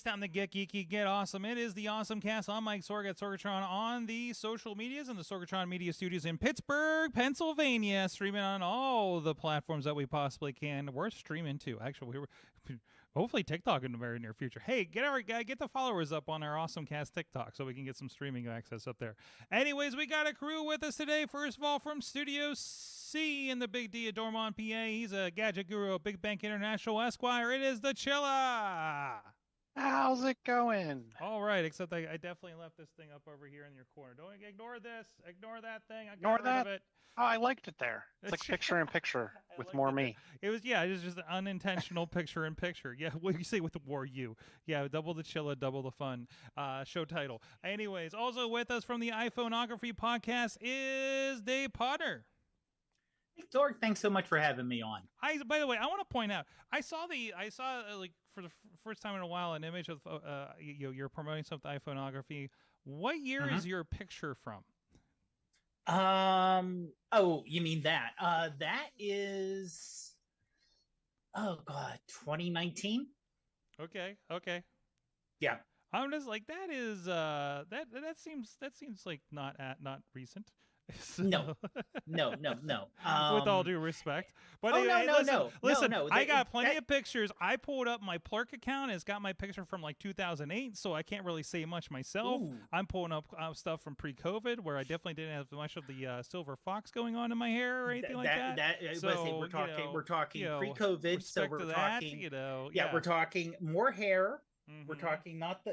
It's time to get geeky, get awesome. It is the AwesomeCast. I'm Mike Sorg at Sorgatron on the social medias and the Sorgatron Media Studios in Pittsburgh, Pennsylvania. Streaming on all the platforms that we possibly can. We're streaming too. Actually, we're hopefully TikTok in the very near future. Hey, get the followers up on our AwesomeCast TikTok so we can get some streaming access up there. Anyways, we got a crew with us today. First of all, from Studio C in the Big D of Dormont, PA. He's a gadget guru of Big Bank International Esquire. It is the Chilla. How's it going? All right, except I definitely left this thing up over here in your corner. Don't ignore this. Ignore that thing. I Ignore got rid that? of it. Oh, I liked it there. It's like picture in picture with more me. It was just an unintentional picture in picture. Yeah, what you say with the war you. Yeah, double the chilla, double the fun. Show title. Anyways, also with us from the iPhoneography podcast is Dave Podnar. Hey, Sorg, thanks so much for having me on. By the way, I want to point out, I saw like for the first time in a while an image of you're promoting something iPhoneography. What year is your picture from? Oh, you mean that? That is, oh God, 2019. Okay. Yeah. I'm just like that is that seems like not recent. So. No. With all due respect, but anyway, listen. No. I got plenty of pictures. I pulled up my Plurk account. It's got my picture from like 2008, so I can't really say much myself. Ooh. I'm pulling up stuff from pre-COVID, where I definitely didn't have much of the silver fox going on in my hair or anything like that. So we're talking pre-COVID, so we're talking. We're talking more hair. Mm-hmm. We're talking not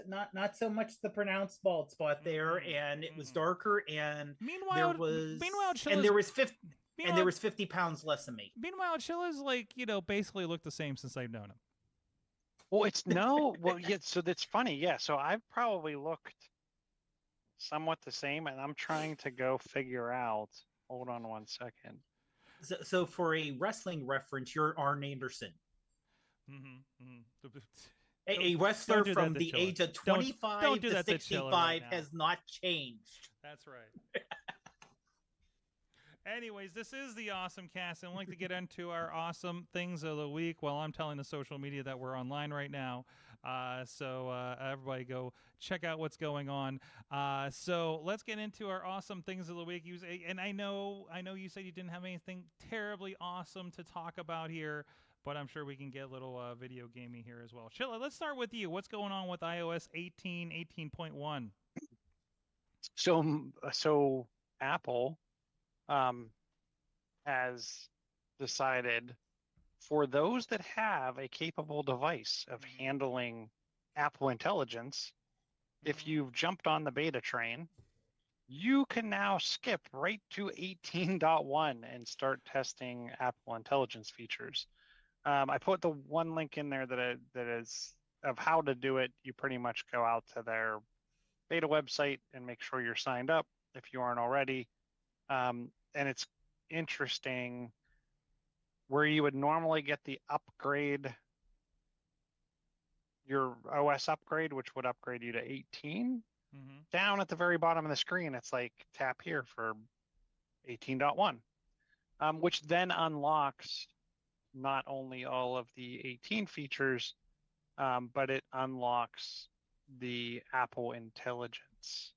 so much the pronounced bald spot there, and it was darker, and there was 50 pounds less than me. Meanwhile, Chilla's like basically looked the same since I've known him. Well, so that's funny. Yeah, so I've probably looked somewhat the same, and I'm trying to go figure out. Hold on one second. So for a wrestling reference, you're Arn Anderson. A wrestler from the age of 25 to 65 has not changed. That's right. Anyways, this is the AwesomeCast, and I'd like to get into our awesome things of the week while I'm telling the social media that we're online right now. So everybody go check out what's going on. So let's get into our awesome things of the week. And I know you said you didn't have anything terribly awesome to talk about here, but I'm sure we can get a little video gaming here as well. Chilla, let's start with you. What's going on with iOS 18.1? So Apple has decided for those that have a capable device of handling Apple Intelligence, if you've jumped on the beta train, you can now skip right to 18.1 and start testing Apple Intelligence features. I put the one link in there that is of how to do it. You pretty much go out to their beta website and make sure you're signed up if you aren't already. And it's interesting where you would normally get the upgrade, your OS upgrade, which would upgrade you to 18. Down at the very bottom of the screen, it's like tap here for 18.1, which then unlocks not only all of the 18 features, but it unlocks the Apple Intelligence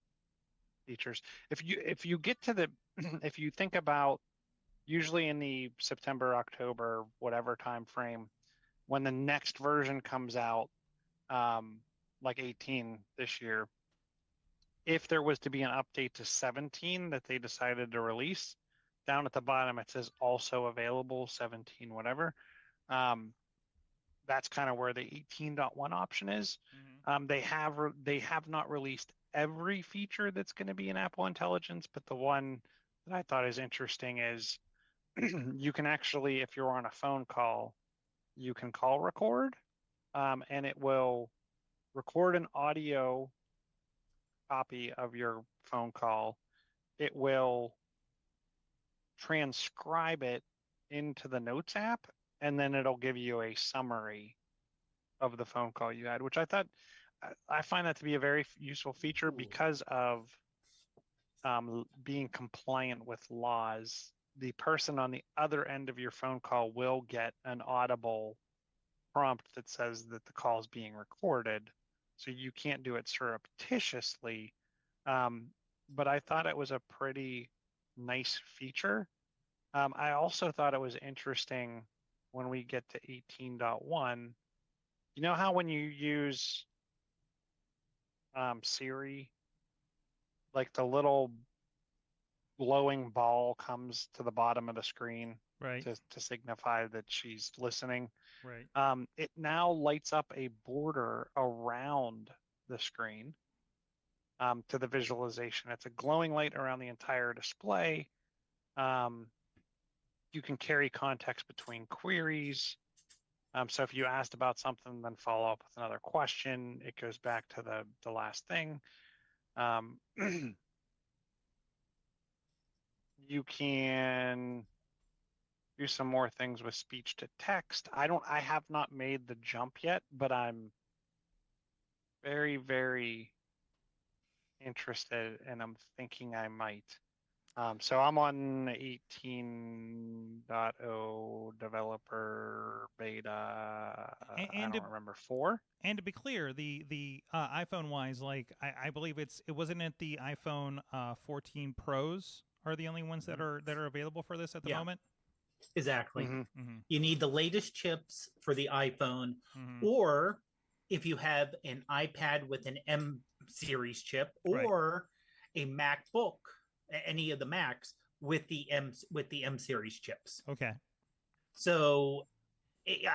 features. If you get to if you think about usually in the September, October, whatever time frame, when the next version comes out, like 18 this year, if there was to be an update to 17 that they decided to release, down at the bottom it says also available 17 whatever. That's kind of where the 18.1 option is. They have not released every feature that's going to be in Apple Intelligence, but the one that I thought is interesting is you can actually, if you're on a phone call, you can call record, and it will record an audio copy of your phone call. It will transcribe it into the Notes app, and then it'll give you a summary of the phone call you had, which I find that to be a very useful feature because of being compliant with laws. The person on the other end of your phone call will get an audible prompt that says that the call is being recorded, so you can't do it surreptitiously. But I thought it was a pretty nice feature. I also thought it was interesting when we get to 18.1. You know how when you use Siri, like the little glowing ball comes to the bottom of the screen, right, to signify that she's listening. Right. It now lights up a border around the screen to the visualization. It's a glowing light around the entire display. You can carry context between queries. So if you asked about something, then follow up with another question, it goes back to the last thing. You can do some more things with speech to text. I have not made the jump yet, but I'm very, very interested, and I'm thinking I might. So I'm on 18.0 developer beta. I don't remember 4. And to be clear, the iPhone wise, like I believe it wasn't it the iPhone 14 Pros are the only ones that are available for this at the moment. Exactly. You need the latest chips for the iPhone, or if you have an iPad with an M series chip, or a MacBook, any of the Macs with the M series chips. Okay. So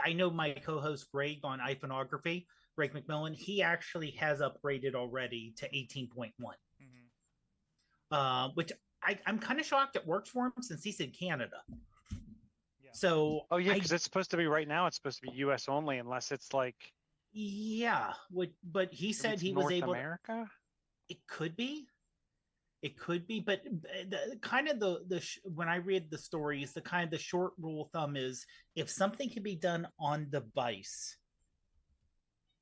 I know my co-host Greg on iPhoneography, Greg McMillan, he actually has upgraded already to 18.1, which I'm kind of shocked it works for him since he's in Canada. Yeah. So because it's supposed to be right now. It's supposed to be U.S. only, unless it's like. Yeah, but he said he was able. North America. It could be, but when I read the stories, the short rule of thumb is if something can be done on device,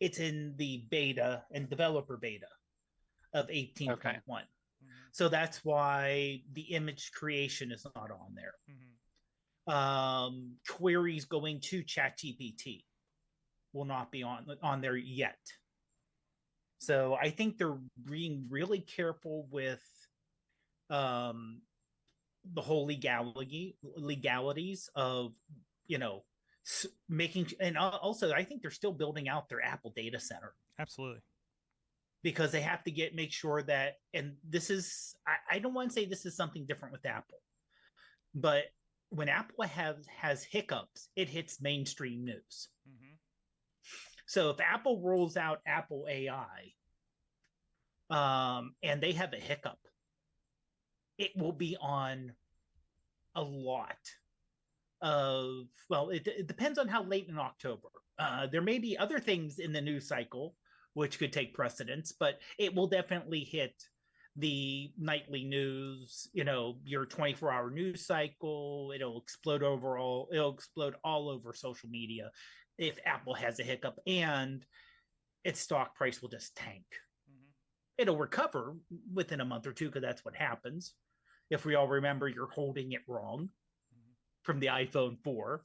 it's in the beta and developer beta of 18.1. Okay. So that's why the image creation is not on there. Queries going to ChatGPT will not be on there yet. So I think they're being really careful with the whole legalities of, making, and also I think they're still building out their Apple data center. Absolutely. Because they have to make sure that, and this is, I don't want to say this is something different with Apple, but when Apple has hiccups, it hits mainstream news. So if Apple rolls out Apple AI, and they have a hiccup, it will be on a lot of, it depends on how late in October. There may be other things in the news cycle which could take precedence, but it will definitely hit the nightly news, your 24-hour news cycle. It'll explode all over social media if Apple has a hiccup, and its stock price will just tank. It'll recover within a month or two, because that's what happens. If we all remember, you're holding it wrong from the iPhone 4.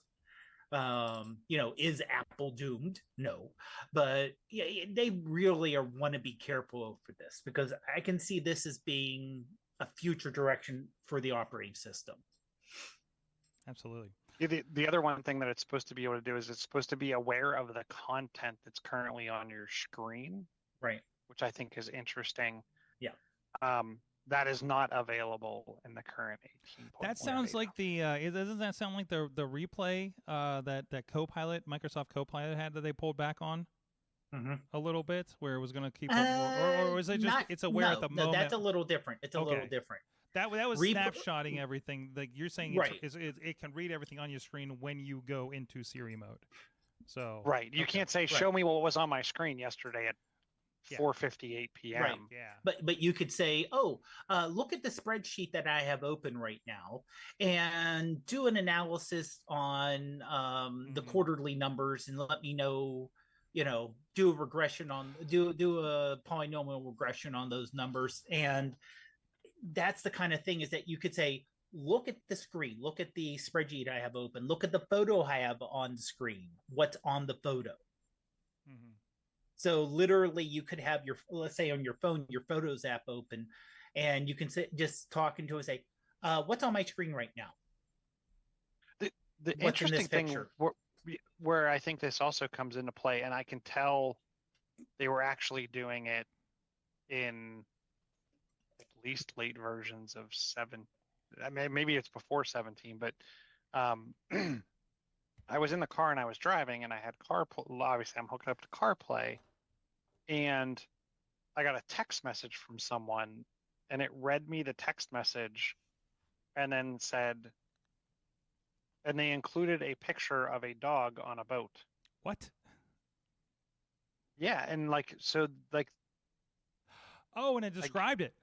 Is Apple doomed? No, but they really want to be careful over this, because I can see this as being a future direction for the operating system. Absolutely. The other one thing that it's supposed to be able to do is it's supposed to be aware of the content that's currently on your screen. Right. Which I think is interesting. Yeah. That is not available in the current 18.1. That sounds like doesn't that sound like the replay that Copilot, Microsoft Copilot had that they pulled back on a little bit, where it was going to keep or was it just it's aware at the moment? That's a little different. It's a little different. That was snapshotting everything. Like you're saying, it can read everything on your screen when you go into Siri mode. So you can't say show me what was on my screen yesterday at 4:58 p.m. Right. Yeah. But you could say, look at the spreadsheet that I have open right now, and do an analysis on the quarterly numbers, and let me know. Do a regression do a polynomial regression on those numbers, and that's the kind of thing is that you could say, look at the screen, look at the spreadsheet I have open, look at the photo I have on the screen. What's on the photo? So literally you could have let's say on your phone, your Photos app open, and you can just talk into it and say, what's on my screen right now? The interesting thing where I think this also comes into play, and I can tell they were actually doing it in at least late versions of 7. I mean, maybe it's before 17, but I was in the car and I was driving and I had obviously I'm hooked up to CarPlay, and I got a text message from someone, and it read me the text message and then said, and they included a picture of a dog on a boat. What? Yeah, and oh, and it described it.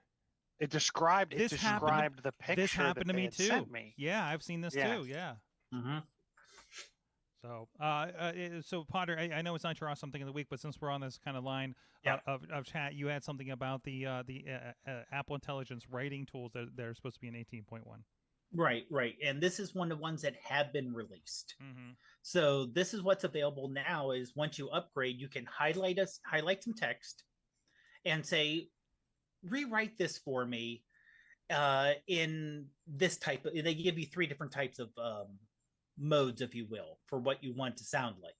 It described the picture. This happened to me too. Sent me. Yeah, I've seen this too. Yeah. Mm-hmm. So, so Podnar, I know it's not your awesome thing of the week, but since we're on this kind of line of chat, you had something about the Apple Intelligence writing tools that they're supposed to be in 18.1. Right. And this is one of the ones that have been released. Mm-hmm. So this is what's available now. Is once you upgrade, you can highlight some text, and say, rewrite this for me in this type of. They give you 3 different types of modes, if you will, for what you want to sound like.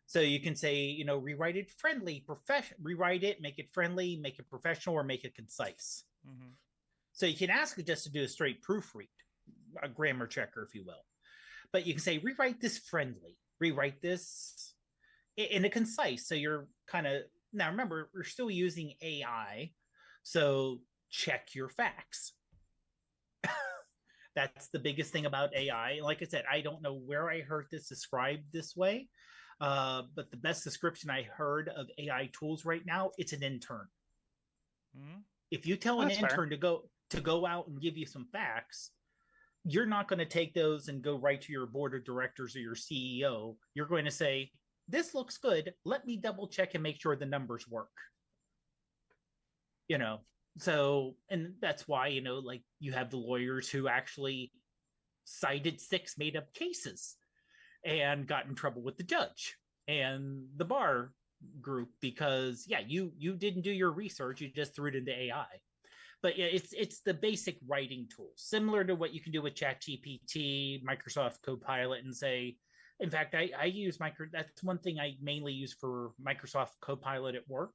So you can say, rewrite it friendly, rewrite it, make it friendly, make it professional, or make it concise. Mm-hmm. So you can ask it just to do a straight proofread, a grammar checker, if you will. But you can say, rewrite this friendly, rewrite this in a concise. So you're kind of, now remember, we're still using AI. So check your facts. That's the biggest thing about AI. Like I said, I don't know where I heard this described this way, but the best description I heard of AI tools right now, it's an intern. Mm-hmm. If you tell an intern to go out and give you some facts, you're not going to take those and go right to your board of directors or your CEO. You're going to say, this looks good. Let me double check and make sure the numbers work. So, and that's why, you have the lawyers who actually cited 6 made up cases and got in trouble with the judge and the bar group because, you didn't do your research. You just threw it into AI. But yeah, it's the basic writing tools, similar to what you can do with ChatGPT, Microsoft Copilot, and say, in fact, I use that's one thing I mainly use for Microsoft Copilot at work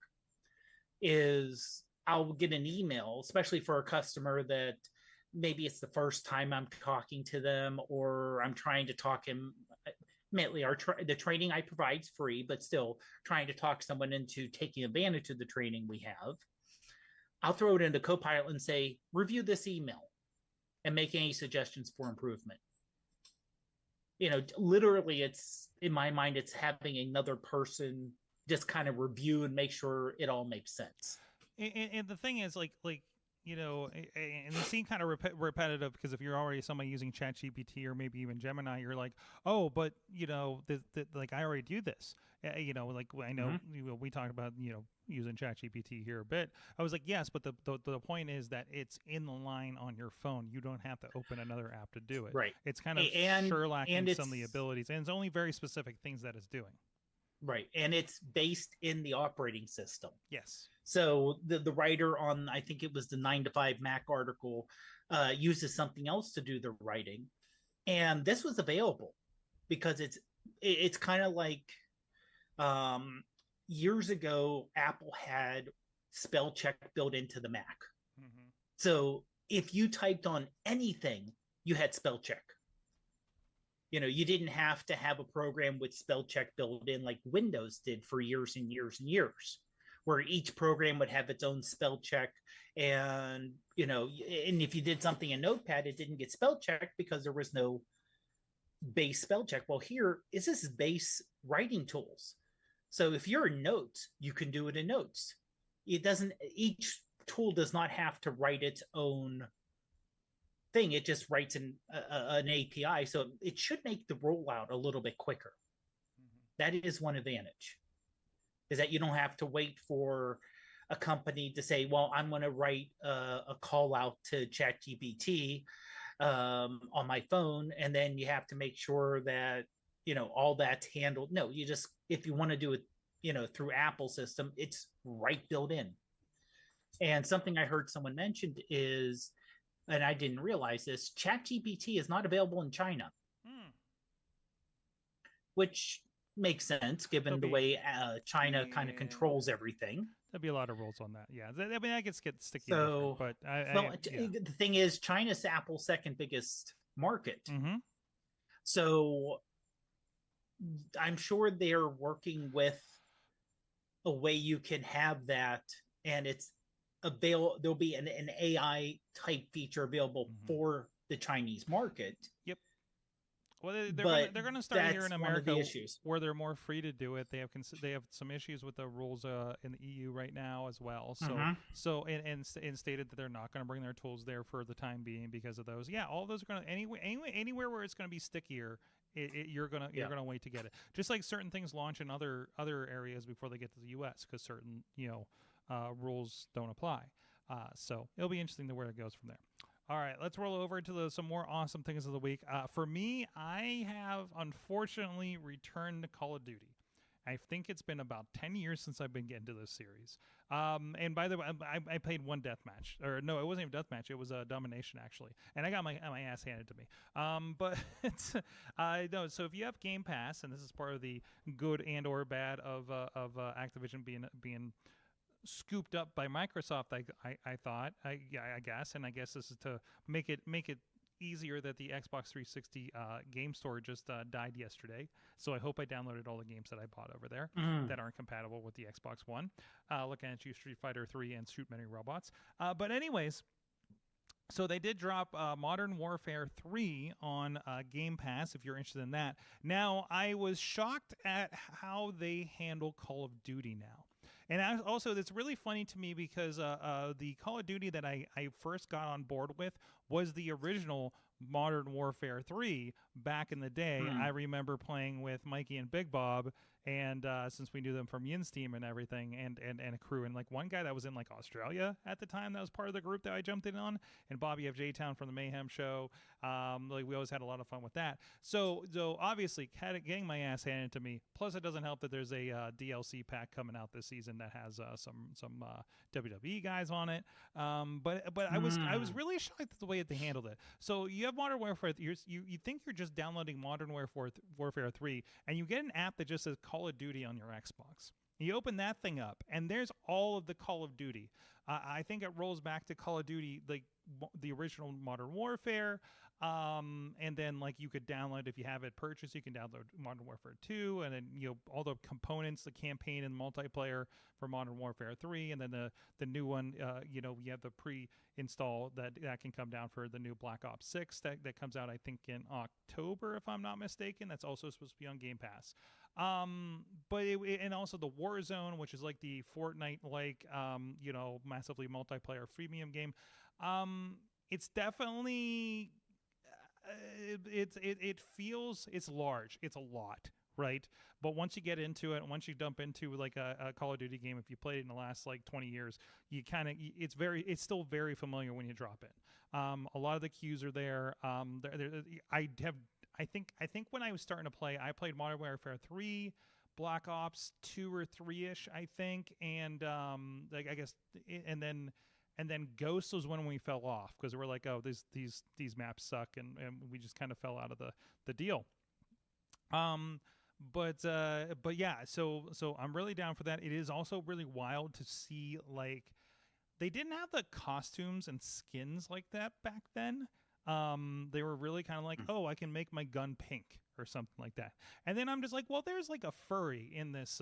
is I'll get an email, especially for a customer that maybe it's the first time I'm talking to them, or I'm trying to talk him. Admittedly, the training I provide is free, but still trying to talk someone into taking advantage of the training we have. I'll throw it into Copilot and say, review this email and make any suggestions for improvement. Literally, it's, in my mind, it's having another person just kind of review and make sure it all makes sense. And the thing is, and it seems kind of repetitive because if you're already somebody using ChatGPT or maybe even Gemini, you're like, oh, but I already do this. I know mm-hmm. We talked about using ChatGPT here a bit. I was like, yes, but the point is that it's in the line on your phone. You don't have to open another app to do it. Right. It's kind of Sherlocking some of the abilities, and it's only very specific things that it's doing. Right, and it's based in the operating system. Yes. So the writer on, I think it was the 9 to 5 Mac article, uses something else to do the writing, and this was available because it's kind of like years ago Apple had spell check built into the Mac. Mm-hmm. So if you typed on anything, you had spell check. You didn't have to have a program with spell check built in like Windows did for years and years and years, where each program would have its own spell check. And, and if you did something in Notepad, it didn't get spell checked because there was no base spell check. Well, here is this base writing tools. So if you're in Notes, you can do it in Notes. Each tool does not have to write its own thing. It just writes an API, so it should make the rollout a little bit quicker. Mm-hmm. That is one advantage, is that you don't have to wait for a company to say, well, I'm going to write a call out to ChatGPT on my phone, and then you have to make sure that all that's handled. No, you just, if you want to do it through Apple system, it's right built in. And something I heard someone mentioned is, and I didn't realize this, ChatGPT is not available in China, which makes sense given the way China kind of controls everything. There'll be a lot of rules on that. Yeah, I mean, that gets sticky. So, but the thing is, China's Apple's second biggest market. Mm-hmm. So I'm sure they're working with a way you can have that, and it's available. There'll be an AI type feature available for the Chinese market. Yep. Well, they're going to start here in America where they're more free to do it. They have some issues with the rules in the EU right now as well. So and stated that they're not going to bring their tools there for the time being because of those. Yeah, all those are going to anywhere where it's going to be stickier. You're gonna wait to get it. Just like certain things launch in other areas before they get to the U.S. because certain rules don't apply. So it'll be interesting to where it goes from there. All right, let's roll over to some more awesome things of the week. For me, I have unfortunately returned to Call of Duty. I think it's been about 10 years since I've been getting to this series. And by the way, I played one deathmatch. Or no, it wasn't even deathmatch. It was a domination, actually. And I got my ass handed to me. But it's, no, so if you have Game Pass, and this is part of the good and or bad of Activision being scooped up by Microsoft, I guess, and I guess this is to make it easier that the Xbox 360 game store just died yesterday. So I hope I downloaded all the games that I bought over there that aren't compatible with the Xbox One. Looking at you, Street Fighter 3 and Shoot Many Robots. But anyways, so they did drop Modern Warfare 3 on Game Pass, if you're interested in that. Now, I was shocked at how they handle Call of Duty now. And also, it's really funny to me because the Call of Duty that I first got on board with was the original Modern Warfare 3 back in the day. I remember playing with Mikey and Big Bob, and since we knew them from Yin's team and everything, and a crew, and like one guy that was in like Australia at the time that was part of the group that I jumped in on, and Bobby of J-Town from the Mayhem show. Like we always had a lot of fun with that. So obviously getting my ass handed to me. Plus, it doesn't help that there's a DLC pack coming out this season that has some WWE guys on it. But I was really shocked at the way that they handled it. So you have Modern Warfare. You think you're just downloading Modern Warfare 3, and you get an app that just says Call of Duty on your Xbox. You open that thing up, and there's all of the Call of Duty. I think it rolls back to Call of Duty, like the original Modern Warfare. And then like you could download, if you have it purchased, you can download Modern Warfare 2, and then all the components, the campaign and multiplayer for Modern Warfare 3, and then the new one, you have the pre-install that can come down for the new Black Ops 6 that comes out, I think, in October, if I'm not mistaken. That's also supposed to be on Game Pass. But and also the Warzone, which is like the Fortnite massively multiplayer freemium game. It's definitely it feels, it's large, it's a lot, right? But once you get into it, once you dump into like a Call of Duty game, if you played it in the last like 20 years, you kind of, it's still very familiar when you drop it. A lot of the cues are there. I think when I was starting to play, I played Modern Warfare 3, Black Ops 2 or 3-ish, I think, and I guess, and then Ghost was when we fell off because we're like, oh, these maps suck, and we just kind of fell out of the deal. But yeah, so I'm really down for that. It is also really wild to see, like, they didn't have the costumes and skins like that back then. They were really kind of like, oh, I can make my gun pink or something like that. And then I'm just like, well, there's like a furry in this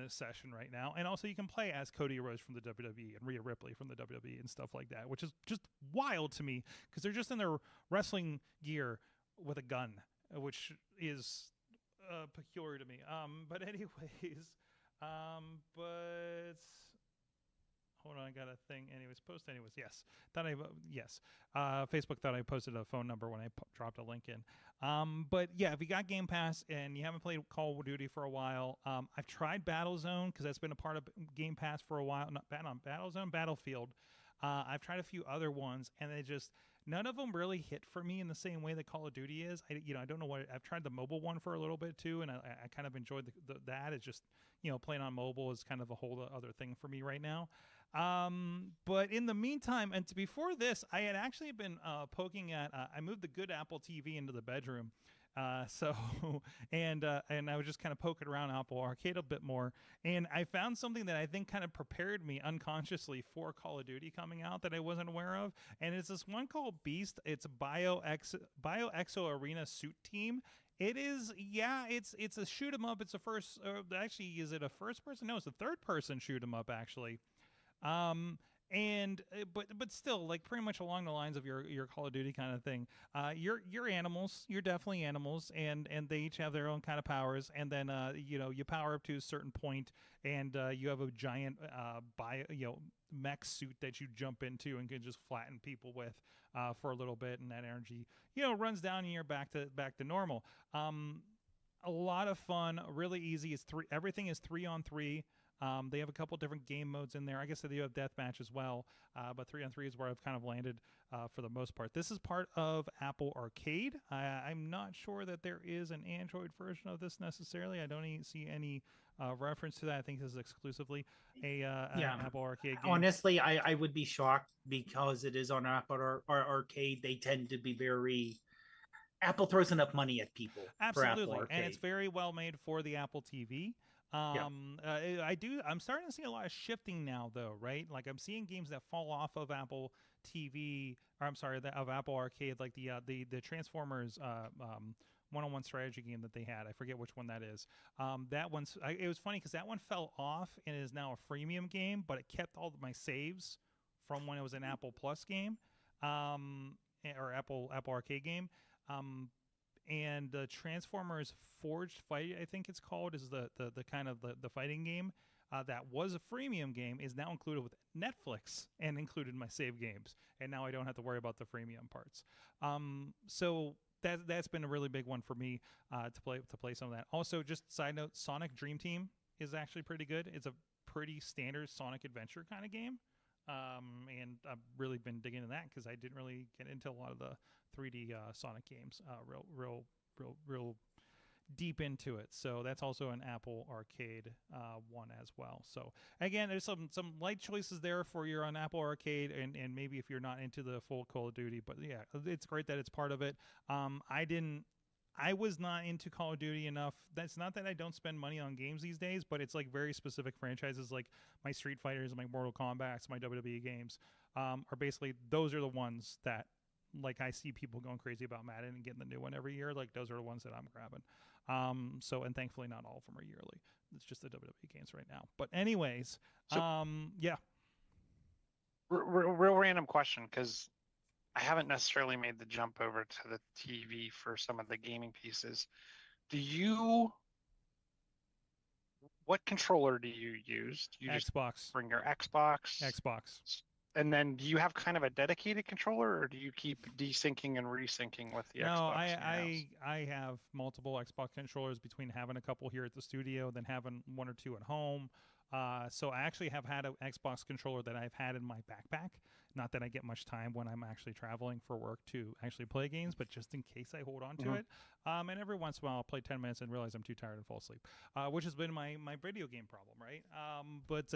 session right now. And also you can play as Cody Rhodes from the WWE and Rhea Ripley from the WWE and stuff like that, which is just wild to me because they're just in their wrestling gear with a gun, which is peculiar to me. But anyways, hold on, I got a thing. Anyways, yes. Facebook thought I posted a phone number when I dropped a link in. But yeah, if you got Game Pass and you haven't played Call of Duty for a while, I've tried Battlezone because that's been a part of Game Pass for a while. Not Battlezone, Battlefield. I've tried a few other ones, and none of them really hit for me in the same way that Call of Duty is. I don't know what I've tried the mobile one for a little bit too, and I kind of enjoyed that. It's just playing on mobile is kind of a whole other thing for me right now. But in the meantime, and before this, I had actually been poking at. I moved the good Apple TV into the bedroom. And I was just kind of poking around Apple Arcade a bit more, and I found something that I think kind of prepared me unconsciously for Call of Duty coming out that I wasn't aware of, and it's this one called Beast. It's BioExo Arena Suit Team. It is, it's a shoot 'em up. It's a first, actually, is it a first person? No, it's a third person shoot 'em up actually. But still, like pretty much along the lines of your Call of Duty kind of thing. You're animals. You're definitely animals, and they each have their own kind of powers. And then you power up to a certain point, and you have a giant mech suit that you jump into and can just flatten people with for a little bit, and that energy runs down, and you're back to normal. A lot of fun, really easy. Everything is 3-on-3. They have a couple different game modes in there. I guess they do have deathmatch as well, but 3-on-3 is where I've kind of landed for the most part. This is part of Apple Arcade. I'm not sure that there is an Android version of this necessarily. I don't see any reference to that. I think this is exclusively an Apple Arcade game. Honestly, I would be shocked because it is on Apple Arcade. They tend to be very... Apple throws enough money at people. Absolutely, and it's very well made for the Apple TV. I'm starting to see a lot of shifting now, though, right? Like I'm seeing games that fall off of Apple TV, or I'm sorry, of Apple Arcade, like the Transformers one-on-one strategy game that they had. I forget which one that is. That one's. It was funny because that one fell off and is now a freemium game, but it kept all of my saves from when it was an Apple Plus game, or Apple Arcade game. And the Transformers Forged Fight, I think it's called, is the kind of the fighting game that was a freemium game, is now included with Netflix and included my save games, and now I don't have to worry about the freemium parts. So that's been a really big one for me to play some of that. Also, just side note, Sonic Dream Team is actually pretty good. It's a pretty standard Sonic adventure kind of game. And I've really been digging into that because I didn't really get into a lot of the 3D Sonic games real deep into it. So that's also an Apple Arcade one as well. So again, there's some light choices there for your on Apple Arcade, and maybe if you're not into the full Call of Duty, but yeah, it's great that it's part of it. I was not into Call of Duty enough. That's not that I don't spend money on games these days, but it's like very specific franchises, like my Street Fighters, my Mortal Kombats, my WWE games, are basically, those are the ones that, like, I see people going crazy about Madden and getting the new one every year. Like, those are the ones that I'm grabbing. And thankfully not all of them are yearly. It's just the WWE games right now. But anyways, yeah. Real random question, because I haven't necessarily made the jump over to the TV for some of the gaming pieces. What controller do you use? Do you Xbox. Just bring your Xbox? Xbox. And then do you have kind of a dedicated controller, or do you keep desyncing and resyncing with the Xbox? No, I have multiple Xbox controllers between having a couple here at the studio, then having one or two at home. So I actually have had an Xbox controller that I've had in my backpack. Not that I get much time when I'm actually traveling for work to actually play games, but just in case I hold on to it. And every once in a while I'll play 10 minutes and realize I'm too tired and fall asleep, which has been my video game problem, right? But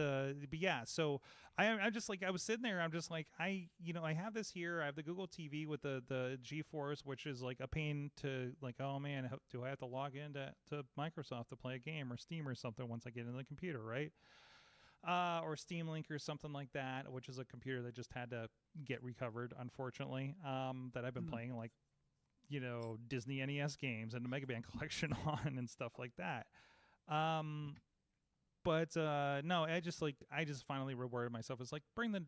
yeah, so I'm just like, I was sitting there, I'm just like, I have this here. I have the Google TV with the GeForce, which is like a pain to, like, oh man, do I have to log in to Microsoft to play a game or Steam or something once I get into the computer, right? Or Steam Link or something like that, which is a computer that just had to get recovered, unfortunately, that I've been playing, like, Disney NES games and the Mega Man collection on and stuff like that. But no, I just finally rewarded myself. It's like, bring the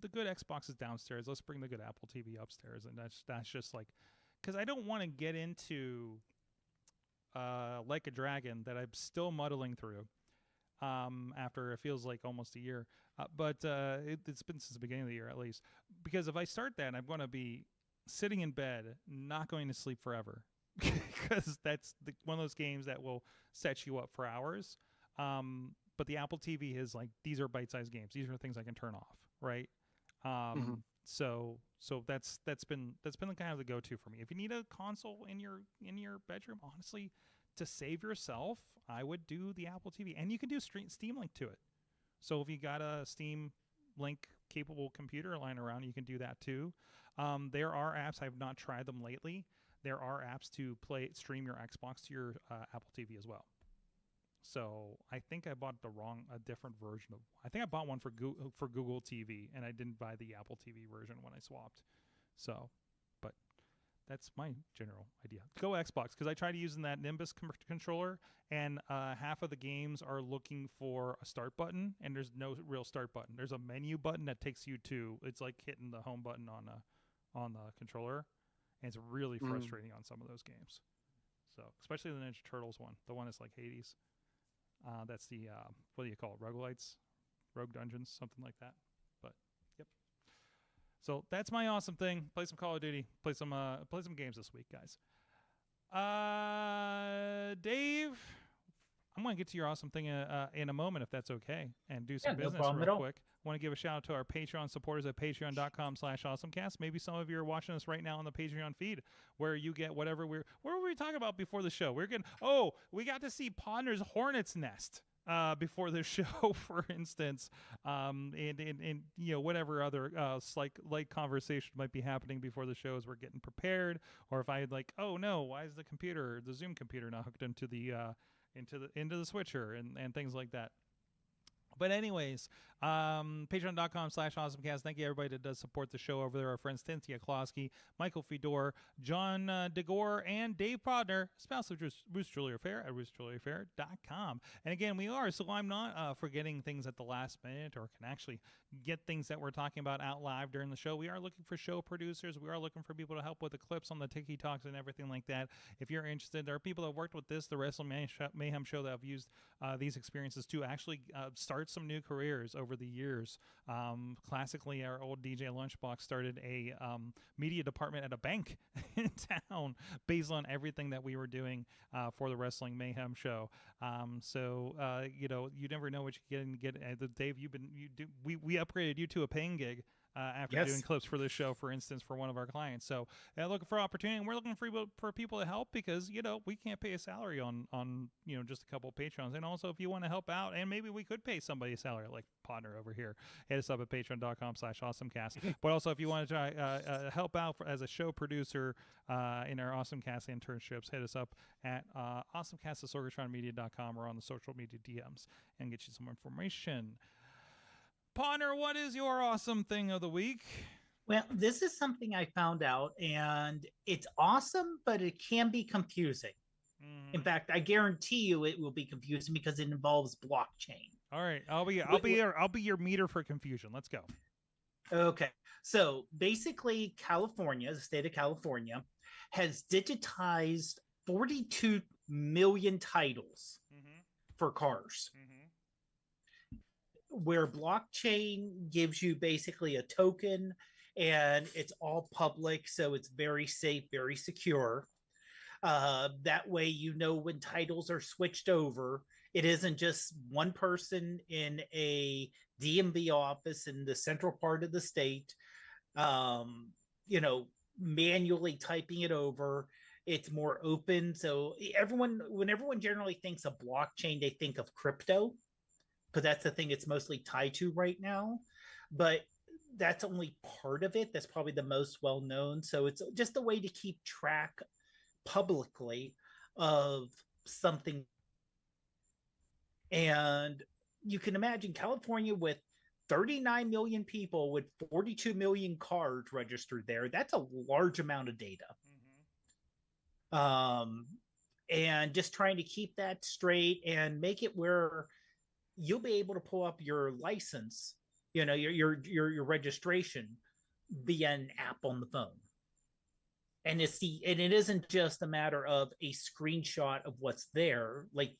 good Xboxes downstairs. Let's bring the good Apple TV upstairs. And that's just like, because I don't want to get into Like a Dragon that I'm still muddling through. After it feels like almost a year, but it's been since the beginning of the year at least. Because if I start that, I'm going to be sitting in bed, not going to sleep forever, because that's one of those games that will set you up for hours. But the Apple TV is like, these are bite-sized games. These are things I can turn off, right? So So that's been the kind of the go-to for me. If you need a console in your bedroom, honestly, to save yourself, I would do the Apple TV, and you can do Steam Link to it. So if you got a Steam Link capable computer lying around, you can do that too. There are apps. I've not tried them lately. There are apps to stream your Xbox to your Apple TV as well. So I think I bought a different version of. I think I bought one for Google TV, and I didn't buy the Apple TV version when I swapped. So, but that's my general idea. Go Xbox, because I tried using that Nimbus controller, and half of the games are looking for a start button, and there's no real start button. There's a menu button that takes you to. It's like hitting the home button on the controller, and it's really frustrating on some of those games. So, especially the Ninja Turtles one, the one that's like Hades. That's the what do you call it? Roguelites, Rogue Dungeons, something like that. But yep. So that's my awesome thing. Play some Call of Duty. Play some games this week, guys. Dave, I'm going to get to your awesome thing in a moment, if that's okay, and do some business real quick. I want to give a shout out to our Patreon supporters at patreon.com/awesomecast. Maybe some of you are watching us right now on the Patreon feed, where you get whatever what were we talking about before the show? We got to see Podnar's Hornet's Nest before the show, for instance, and whatever other light conversation might be happening before the show as we're getting prepared, or if I had oh no, why is the Zoom computer not hooked into the switcher and things like that. But anyways, patreon.com/awesomecast. Thank you, everybody that does support the show over there. Our friends Cynthia Klosky, Michael Fedor, John DeGore, and Dave Podnar, spouse of Bruce Julia Fair at brucejuliafair.com. And again, so I'm not forgetting things at the last minute, or can actually get things that we're talking about out live during the show. We are looking for show producers. We are looking for people to help with the clips on the Tiki Talks and everything like that. If you're interested, there are people that have worked with the Wrestling Mayhem show that have used these experiences to actually start some new careers over the years. Classically, our old DJ Lunchbox started a media department at a bank in town based on everything that we were doing for the Wrestling Mayhem show. You never know what you can get. Dave, we upgraded you to a paying gig after doing clips for this show, for instance, for one of our clients. So looking for opportunity, and we're looking for people to help, because we can't pay a salary on just a couple of Patreons. And also, if you want to help out, and maybe we could pay somebody a salary like Podnar over here, hit us up at patreon.com/awesomecast. But also, if you want to try help out as a show producer in our AwesomeCast internships, hit us up at awesomecast@sorgatronmedia.com or on the social media DMs and get you some information. Podnar, what is your awesome thing of the week? Well, this is something I found out, and it's awesome, but it can be confusing. In fact, I guarantee you it will be confusing because it involves blockchain. All right, I'll be your meter for confusion. Let's go. Okay, so basically, the state of California, has digitized 42 million titles for cars. Where blockchain gives you basically a token, and it's all public, so it's very safe, very secure. That way, when titles are switched over, it isn't just one person in a DMV office in the central part of the state, manually typing it over. It's more open. So when everyone generally thinks of blockchain, they think of crypto, because that's the thing it's mostly tied to right now. But that's only part of it. That's probably the most well-known. So it's just a way to keep track publicly of something. And you can imagine California with 39 million people with 42 million cars registered there. That's a large amount of data. And just trying to keep that straight and make it where you'll be able to pull up your license, your registration via an app on the phone. And it isn't just a matter of a screenshot of what's there. Like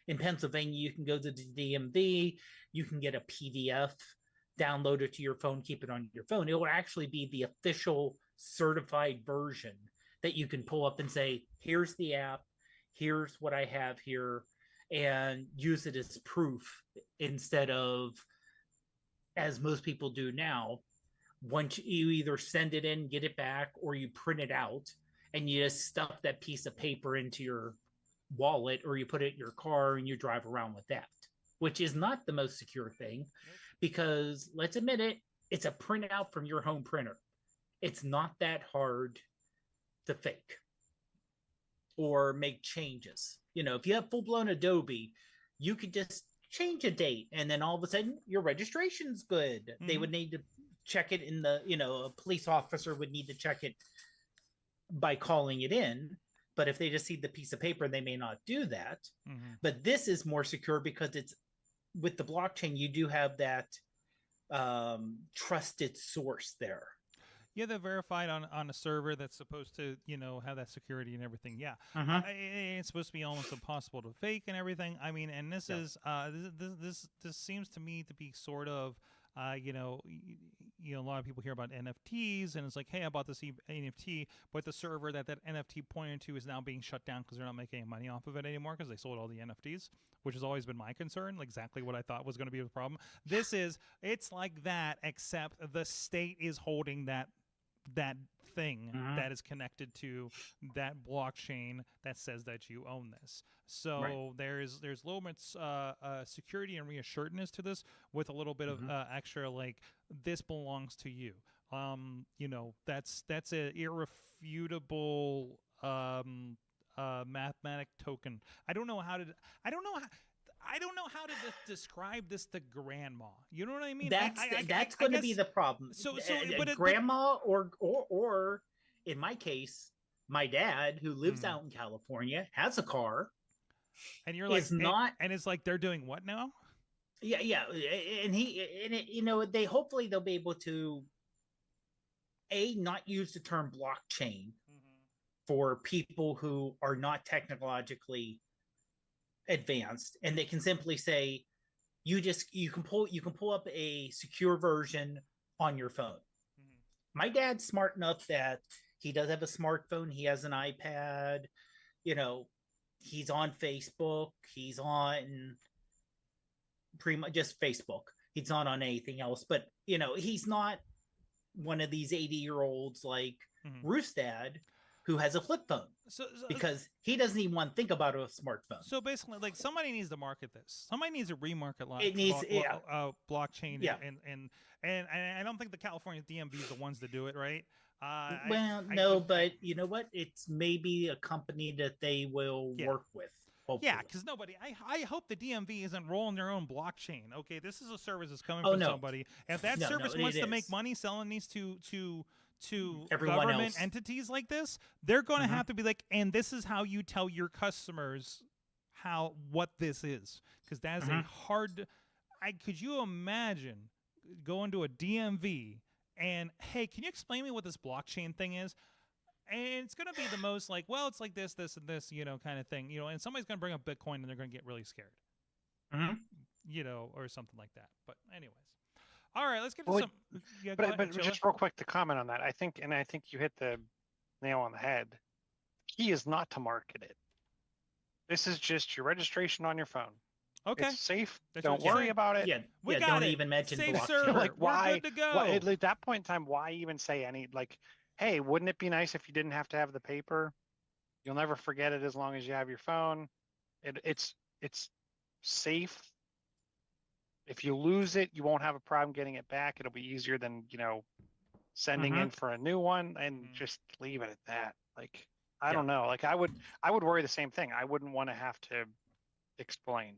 in Pennsylvania, you can go to the DMV, you can get a PDF, download it to your phone, keep it on your phone. It will actually be the official certified version that you can pull up and say, here's the app, here's what I have here, and use it as proof instead of, as most people do now, once you either send it in, get it back, or you print it out and you just stuff that piece of paper into your wallet, or you put it in your car and you drive around with that, which is not the most secure thing, because let's admit it, it's a printout from your home printer. It's not that hard to fake or make changes. You know, if you have full-blown Adobe, you could just change a date and then all of a sudden your registration's good. Mm-hmm. They would need to check it in the, you know, a police officer would need to check it by calling it in. But if they just see the piece of paper, they may not do that. Mm-hmm. But this is more secure because it's with the blockchain, you do have that trusted source there. Yeah, they're verified on a server that's supposed to, you know, have that security and everything. Yeah, it's supposed to be almost impossible to fake and everything. I mean, and this is this seems to me to be sort of, you know, a lot of people hear about NFTs and it's like, hey, I bought this NFT, but the server that NFT pointed to is now being shut down because they're not making any money off of it anymore because they sold all the NFTs, which has always been my concern, exactly what I thought was going to be the problem. It's like that, except the state is holding that thing that is connected to that blockchain that says that you own this. So there's little bits security and reassuredness to this, with a little bit of extra, like, this belongs to you. You know, that's a irrefutable mathematic token. I don't know how to describe this to grandma. You know what I mean? That's going to be the problem. But grandma or in my case, my dad, who lives out in California, has a car, and you're like, and it's like, they're doing what now? Yeah, and you know, they'll be able to not use the term blockchain for people who are not technologically advanced, and they can simply say you can pull up a secure version on your phone. My dad's smart enough that he does have a smartphone, he has an iPad, you know, he's on Facebook, he's on pretty much just Facebook, he's not on anything else. But you know, he's not one of these 80-year-olds like Ruth's dad who has a flip phone, because he doesn't even want to think about a smartphone. So basically, like, somebody needs to market this. Somebody needs to remarket blockchain. Yeah. And I don't think the California DMV is the ones to do it, right? But you know what? It's maybe a company that they will work with. Hopefully. Yeah, because I hope the DMV isn't rolling their own blockchain. Okay, this is a service that's coming from somebody. If that service wants to make money selling these to government entities like this, they're going to have to be like, and this is how you tell your customers what this is, because that is a hard. Could you imagine going to a DMV and, hey, can you explain me what this blockchain thing is? And it's going to be the most like, well, it's like this, and this, you know, kind of thing, you know, and somebody's going to bring up Bitcoin and they're going to get really scared, you know, or something like that. But anyways. All right, let's get to some. Yeah, but just real quick to comment on that, I think you hit the nail on the head. The key is not to market it. This is just your registration on your phone. Okay, it's safe. Don't worry about it. Don't even mention safe blockchain. server. Like, why? We're good to go. At that point in time, why even say any? Like, hey, wouldn't it be nice if you didn't have to have the paper? You'll never forget it as long as you have your phone. It's safe. If you lose it, you won't have a problem getting it back. It'll be easier than, you know, sending in for a new one, and just leave it at that. Like, I don't know. Like, I would worry the same thing. I wouldn't want to have to explain.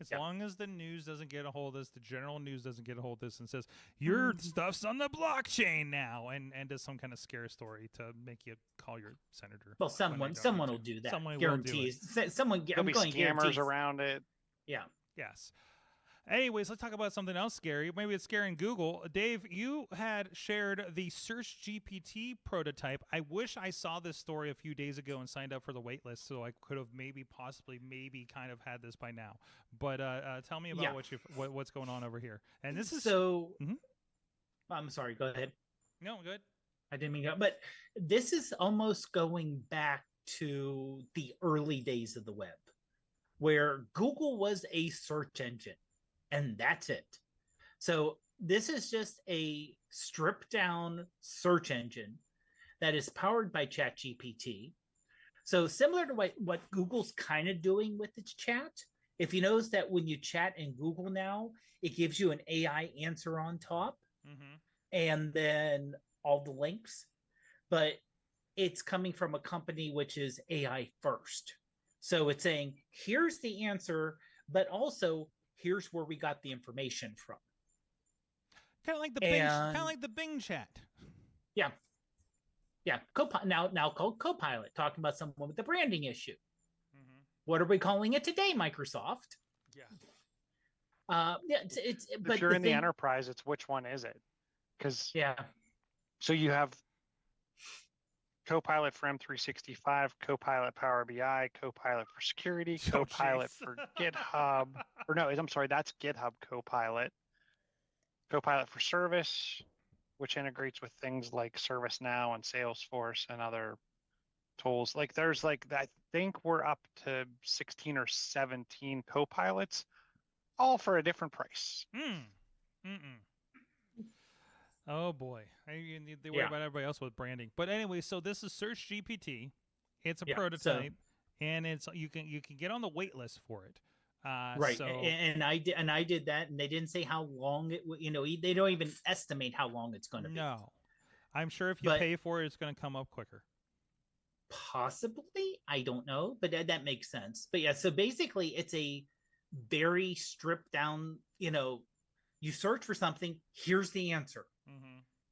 As long as the news doesn't get a hold of this, the general news doesn't get a hold of this and says, your stuff's on the blockchain now, and does some kind of scare story to make you call your senator. Well, someone will do that. Someone guarantees. Will do it. There'll be scammers around it. Yeah. Yes. Anyways, let's talk about something else scary. Maybe it's scaring Google. Dave, you had shared the SearchGPT prototype. I wish I saw this story a few days ago and signed up for the wait list, so I could have maybe kind of had this by now. But tell me about what's going on over here. And this is I'm sorry. Go ahead. No, good. I didn't mean to. But this is almost going back to the early days of the web, where Google was a search engine. And that's it. So this is just a stripped down search engine that is powered by ChatGPT. So similar to what Google's kind of doing with its chat. If you notice that when you chat in Google now, it gives you an AI answer on top, and then all the links. But it's coming from a company which is AI first. So it's saying, here's the answer, but also here's where we got the information from. Kind of like the Bing chat. Yeah. Yeah. Now called Copilot, talking about someone with a branding issue. What are we calling it today, Microsoft? Yeah. If you're in the enterprise, it's which one is it? Because so you have Copilot for M365, Copilot Power BI, Copilot for security, Copilot for GitHub. Or no, I'm sorry, that's GitHub Copilot. Copilot for service, which integrates with things like ServiceNow and Salesforce and other tools. Like there's I think we're up to 16 or 17 Copilots, all for a different price. Oh boy, they worry about everybody else with branding. But anyway, so this is SearchGPT. It's a prototype, and you can get on the wait list for it. Right. So, and I did that, and they didn't say how long it. They don't even estimate how long it's going to be. No, I'm sure if you pay for it, it's going to come up quicker. Possibly, I don't know, but that makes sense. But yeah, so basically, it's a very stripped down. You search for something, here's the answer.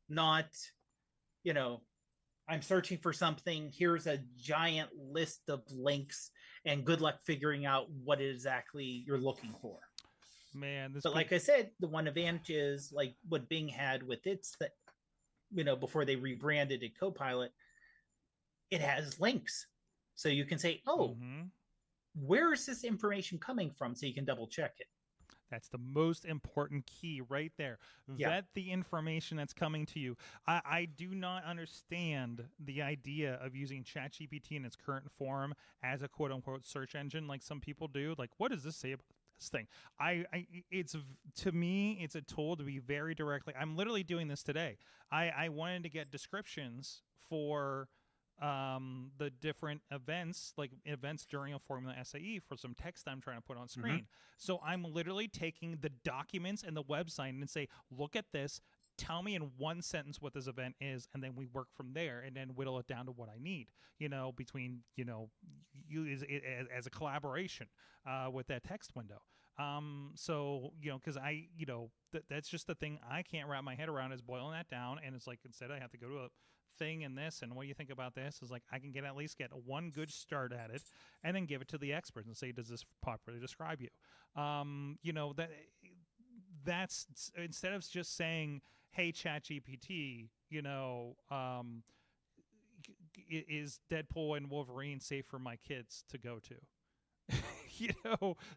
Not, I'm searching for something, here's a giant list of links, and good luck figuring out what exactly you're looking for. Man, like I said, the one advantage is like what Bing had with its, before they rebranded it Copilot, it has links. So you can say, where is this information coming from? So you can double check it. That's the most important key right there. Vet the information that's coming to you. I do not understand the idea of using ChatGPT in its current form as a quote-unquote search engine like some people do. Like, what does this say about this thing? To me, it's a tool to be very directly. I'm literally doing this today. I wanted to get descriptions for the different events, like events during a Formula SAE for some text I'm trying to put on screen. So I'm literally taking the documents and the website and say, look at this, tell me in one sentence what this event is, and then we work from there and then whittle it down to what I need, between, you as a collaboration with that text window. So, because that's just the thing I can't wrap my head around is boiling that down. And it's like, instead I have to go to a thing in this, and what do you think about this? Is like, I can at least get one good start at it and then give it to the experts and say, does this properly describe you? That's instead of just saying, hey, ChatGPT, is Deadpool and Wolverine safe for my kids to go to?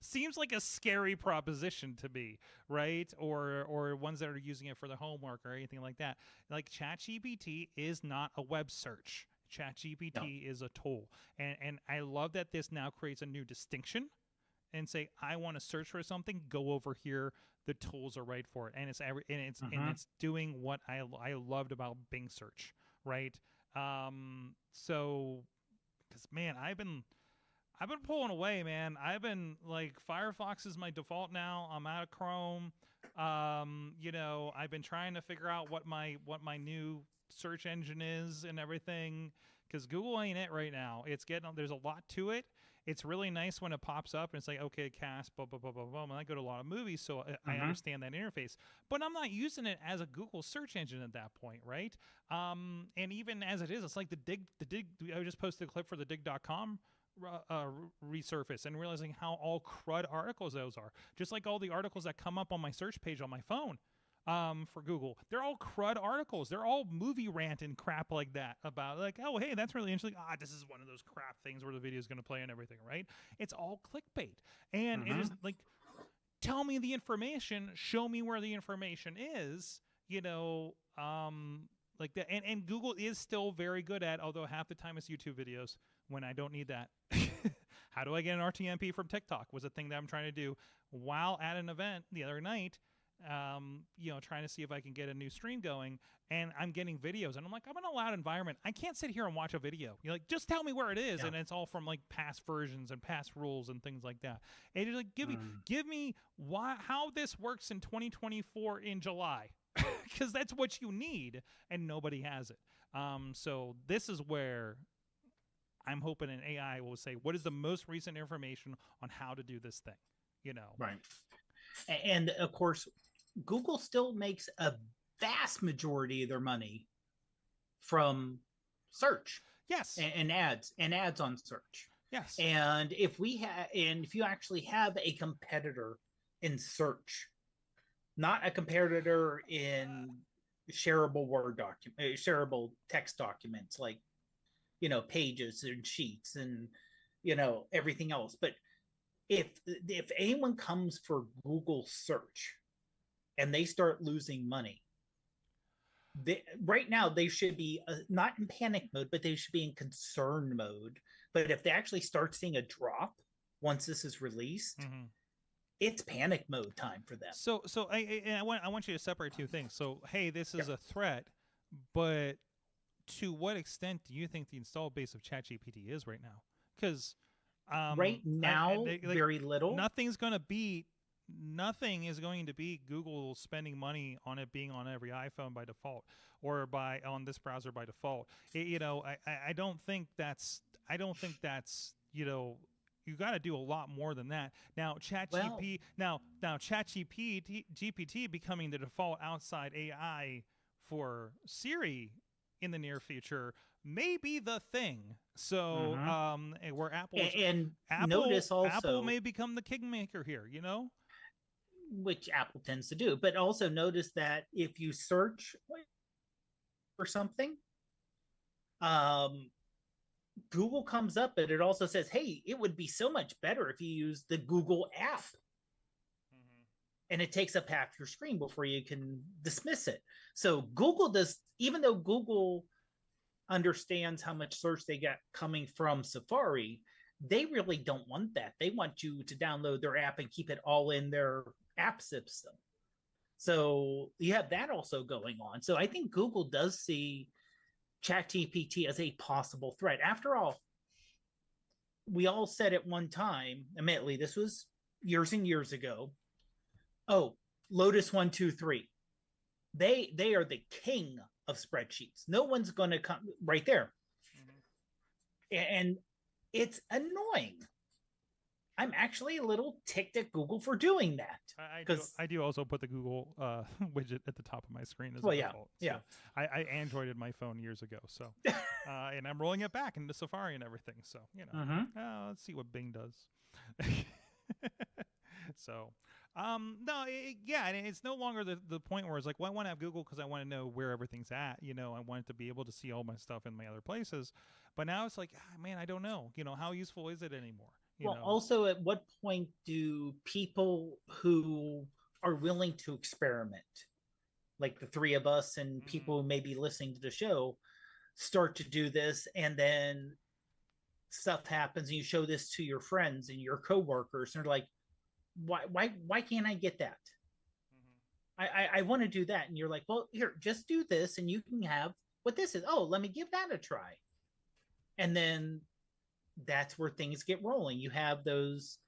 Seems like a scary proposition to me, right? Or ones that are using it for their homework or anything like that. Like, ChatGPT is not a web search. ChatGPT is a tool. And I love that this now creates a new distinction and say, I want to search for something, go over here. The tools are right for it. And it's doing what I loved about Bing search, right? So, because, man, I've been pulling away, man. I've been like, Firefox is my default now. I'm out of Chrome. I've been trying to figure out what my new search engine is and everything, because Google ain't it right now. There's a lot to it. It's really nice when it pops up and it's like, okay, cast, blah, blah, blah, blah, blah. And I go to a lot of movies, so I understand that interface. But I'm not using it as a Google search engine at that point, right? And even as it is, it's like the dig. I just posted a clip for the dig.com resurface and realizing how all crud articles those are. Just like all the articles that come up on my search page on my phone for Google, they're all crud articles. They're all movie rant and crap like that about like, oh, hey, that's really interesting. This is one of those crap things where the video is going to play and everything, right? It's all clickbait. And it is like, tell me the information, show me where the information is, like that. And Google is still very good at, although half the time it's YouTube videos when I don't need that. How do I get an RTMP from TikTok was a thing that I'm trying to do while at an event the other night. trying to see if I can get a new stream going, and I'm getting videos, and I'm like, I'm in a loud environment. I can't sit here and watch a video. You're like, just tell me where it is, and it's all from like past versions and past rules and things like that. And you're like, give me how this works in 2024 in July, because that's what you need, and nobody has it. So this is where I'm hoping an AI will say, what is the most recent information on how to do this thing? Right. And of course, Google still makes a vast majority of their money from search. Yes. And ads on search. Yes. And if you actually have a competitor in search, not a competitor in shareable shareable text documents like, pages and sheets and, everything else. But if anyone comes for Google search and they start losing money, right now they should be not in panic mode, but they should be in concern mode. But if they actually start seeing a drop once this is released, it's panic mode time for them. So I want you to separate two things. So, hey, this is a threat, but to what extent do you think the installed base of ChatGPT is right now? Because right now, very little. Nothing is going to beat Google spending money on it being on every iPhone by default, or on this browser by default. I don't think that's you got to do a lot more than that. Now, ChatGPT, GPT becoming the default outside AI for Siri in the near future may be the thing. So, where Apple notice also Apple may become the kingmaker here, which Apple tends to do. But also notice that if you search for something, Google comes up, but it also says, hey, it would be so much better if you use the Google app. And it takes up half your screen before you can dismiss it. So Google does, even though Google understands how much search they get coming from Safari, they really don't want that. They want you to download their app and keep it all in their app system. So you have that also going on. So I think Google does see ChatGPT as a possible threat. After all, we all said at one time, admittedly, this was years and years ago, Lotus 123. They are the king of spreadsheets. No one's going to come right there. And it's annoying. I'm actually a little ticked at Google for doing that. I do also put the Google widget at the top of my screen as default. So I Androided my phone years ago, so and I'm rolling it back into Safari and everything. So let's see what Bing does. So it's no longer the point where it's like, well, I want to have Google because I want to know where everything's at. I want to be able to see all my stuff in my other places. But now it's like, man, I don't know. How useful is it anymore? Also, at what point do people who are willing to experiment, like the three of us and people who may be listening to the show, start to do this, and then stuff happens and you show this to your friends and your coworkers, and they're like, why can't I get that? I want to do that. And you're like, well, here, just do this and you can have what this is. Oh, let me give that a try. And then that's where things get rolling. You have those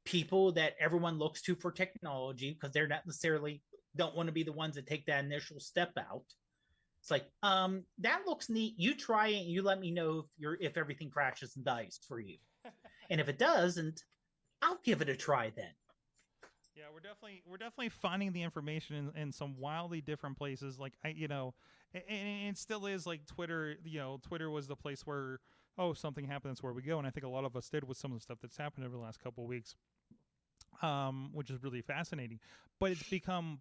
people that everyone looks to for technology because they're not necessarily don't want to be the ones that take that initial step out. It's like, that looks neat. You try it and you let me know if everything crashes and dies for you. And if it doesn't, I'll give it a try then. Yeah, we're definitely finding the information in some wildly different places. Like and it still is like Twitter. Twitter was the place where something happened, that's where we go. And I think a lot of us did with some of the stuff that's happened over the last couple of weeks, which is really fascinating. But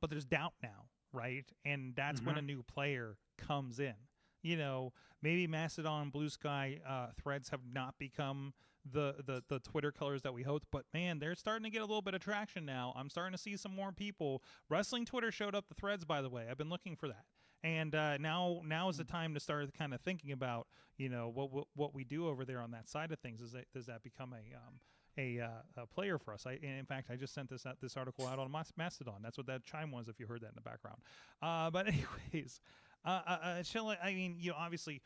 but there's doubt now, right? And that's when a new player comes in. Maybe Mastodon, Blue Sky, Threads have not become the Twitter colors that we hoped, but man, they're starting to get a little bit of traction now. I'm starting to see some more people. Wrestling Twitter showed up the Threads, by the way. I've been looking for that. And now is the time to start kind of thinking about, what we do over there on that side of things. Does that become player for us. And in fact, I just sent this article out on Mastodon. That's what that chime was, if you heard that in the background. But anyways, Chichilla, I mean, obviously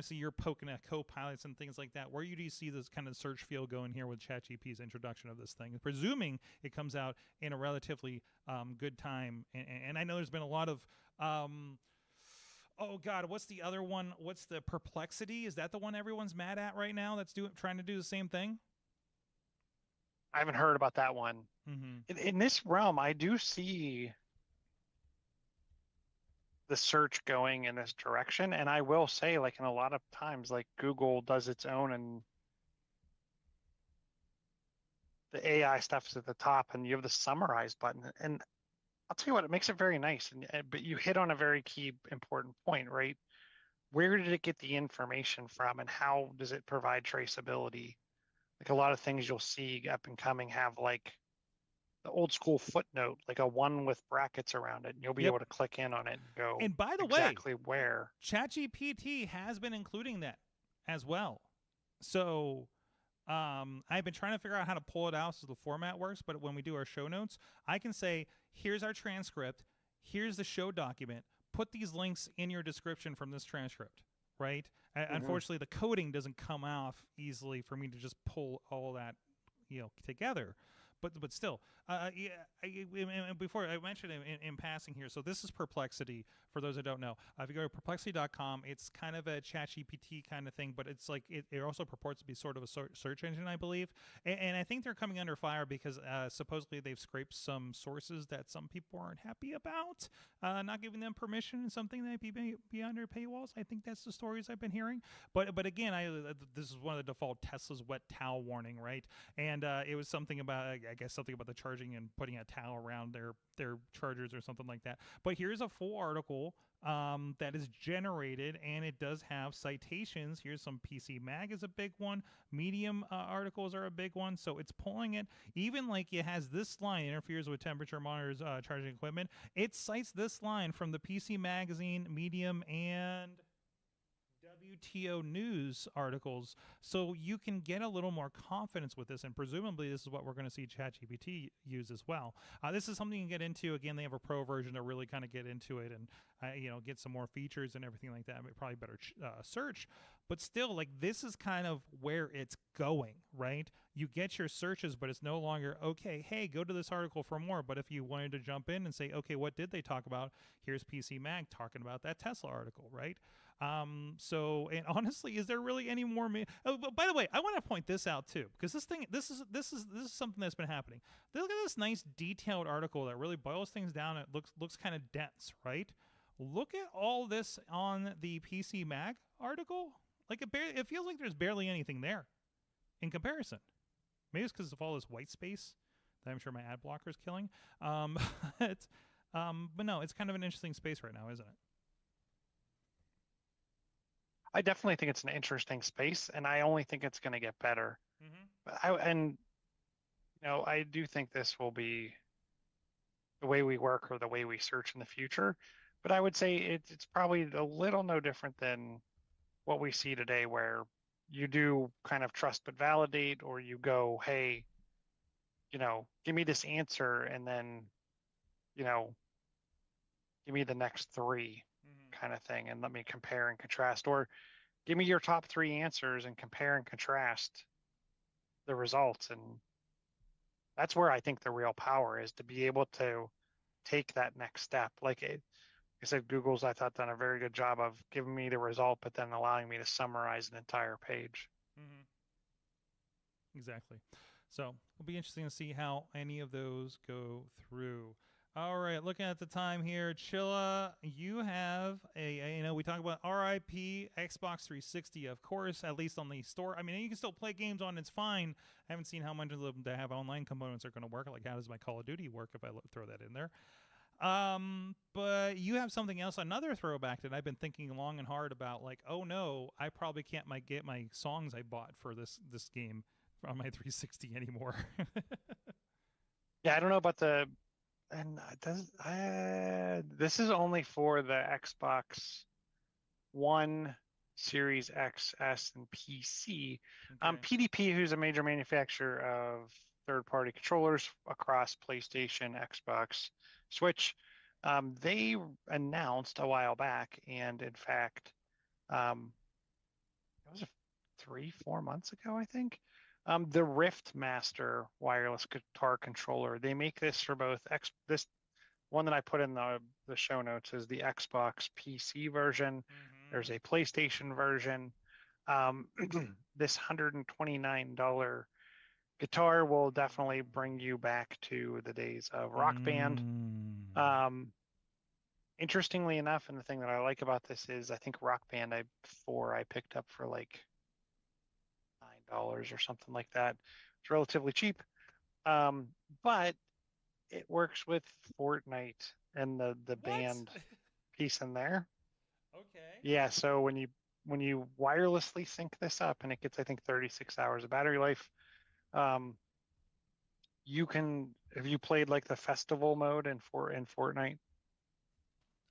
you're poking at co-pilots and things like that. Where do you see this kind of search field going here with ChatGPT's introduction of this thing? Presuming it comes out in a relatively good time. And I know there's been a lot of oh God, what's the other one? What's the Perplexity? Is that the one everyone's mad at right now? That's trying to do the same thing. I haven't heard about that one. In this realm, I do see the search going in this direction, and I will say, like, in a lot of times, like, Google does its own, and the AI stuff is at the top, and you have the summarize button, and I'll tell you what, it makes it very nice. But you hit on a very key important point, right? Where did it get the information from, and how does it provide traceability? Like, a lot of things you'll see up and coming have like the old school footnote, like a one with brackets around it, and you'll be able to click in on it and go. And by the exactly where ChatGPT has been including that as well. So I've been trying to figure out how to pull it out so the format works, but when we do our show notes, I can say, here's our transcript, here's the show document, put these links in your description from this transcript, right? Unfortunately, the coding doesn't come off easily for me to just pull all that, together. But still, before I mentioned it in passing here, so this is Perplexity, for those that don't know. If you go to perplexity.com, it's kind of a ChatGPT kind of thing, but it's like it also purports to be sort of a search engine, I believe. And I think they're coming under fire because supposedly they've scraped some sources that some people aren't happy about, not giving them permission and something that be under paywalls. I think that's the stories I've been hearing. But again, this is one of the default Tesla's wet towel warning, right? And it was something about, I guess, something about the charging and putting a towel around their chargers or something like that. But here's a full article that is generated, and it does have citations. Here's some PC Mag is a big one. Medium articles are a big one. So it's pulling it. Even like it has this line, interferes with temperature monitors, charging equipment. It cites this line from the PC Magazine, Medium, and WTO News articles, so you can get a little more confidence with this, and presumably this is what we're going to see ChatGPT use as well. This is something you can get into. Again, they have a pro version to really kind of get into it and get some more features and everything like that. Probably better search, but still, like, this is kind of where it's going, right? You get your searches, but it's no longer, okay, hey, go to this article for more. But if you wanted to jump in and say, okay, what did they talk about? Here's PC Mag talking about that Tesla article, right? So, and honestly, is there really any more? But by the way, I want to point this out too, because this is something that's been happening. Look at this nice detailed article that really boils things down. It looks kind of dense, right? Look at all this on the PC Mag article. Like, it feels like there's barely anything there in comparison. Maybe it's because of all this white space that I'm sure my ad blocker is killing. But no, it's kind of an interesting space right now, isn't it? I definitely think it's an interesting space, and I only think it's going to get better. I do think this will be the way we work or the way we search in the future. But I would say it's probably a little no different than what we see today, where you do kind of trust but validate, or you go, hey, give me this answer, and then, give me the next three kind of thing, and let me compare and contrast, or give me your top three answers and compare and contrast the results. And that's where I think the real power is, to be able to take that next step. Like I said, Google's, I thought, done a very good job of giving me the result, but then allowing me to summarize an entire page. Exactly. So it'll be interesting to see how any of those go through. All right, looking at the time here, Chichilla, you have we talk about RIP Xbox 360, of course, at least on the store. I mean, you can still play games on, it's fine. I haven't seen how much of them that have online components are going to work. Like, how does my Call of Duty work if I throw that in there? But you have something else, another throwback that I've been thinking long and hard about. Like, oh no, I probably can't get my songs I bought for this game on my 360 anymore. Yeah, I don't know about this is only for the Xbox One Series X, S, and PC. PDP, who's a major manufacturer of third-party controllers across PlayStation, Xbox, Switch, they announced a while back, and in fact, it was 3-4 months ago, I think, the Rift Master wireless guitar controller. They make this for both this one that I put in the show notes is the Xbox PC version. There's a PlayStation version. This $129 guitar will definitely bring you back to the days of Rock Band. Interestingly enough, and the thing that I like about this is I think Rock Band I picked up for like $9 or something like that. It's relatively cheap, but it works with Fortnite and the band piece in there. Okay. Yeah, so when you wirelessly sync this up, and it gets I think 36 hours of battery life, you can, have you played like the festival mode in Fortnite?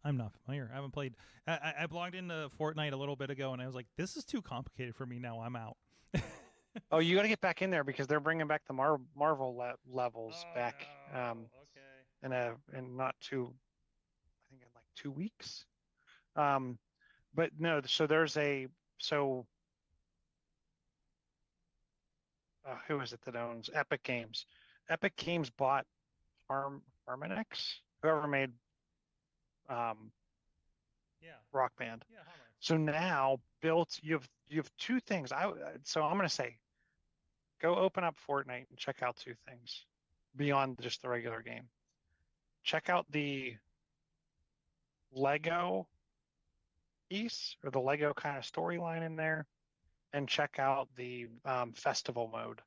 I'm not familiar. I haven't played. I logged into Fortnite a little bit ago, and I was like, "This is too complicated for me now. I'm out." Oh, you got to get back in there because they're bringing back the Marvel levels back. Okay. In not too, I think in like 2 weeks. But no, so there's who is it that owns Epic Games? Epic Games bought Harmonix, whoever made Rock Band. Yeah, so now you have two things. So I'm gonna say, go open up Fortnite and check out two things beyond just the regular game. Check out the Lego piece or the Lego kind of storyline in there, and check out the festival mode.